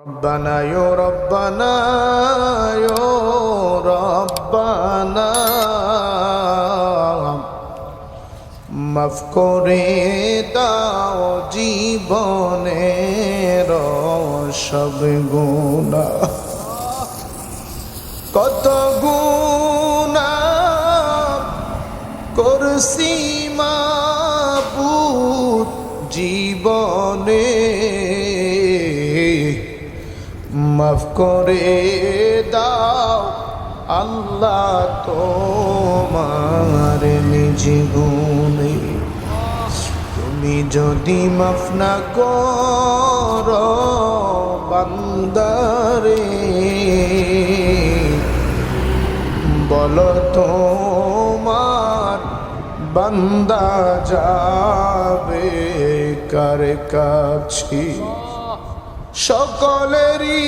ربنا يا ربنا يا ربنا মাফ করে দাও জীবনের সব গুনাহ, কত গুনাহ করছি মাবুদ জীবনে, মাফ করে দাও আল্লাহ তোমার নিজ গুণে। তুমি যদি মাফ না করো বান্দারে, বলো তোমার বান্দা যাবে কার কাছে। সকলেরই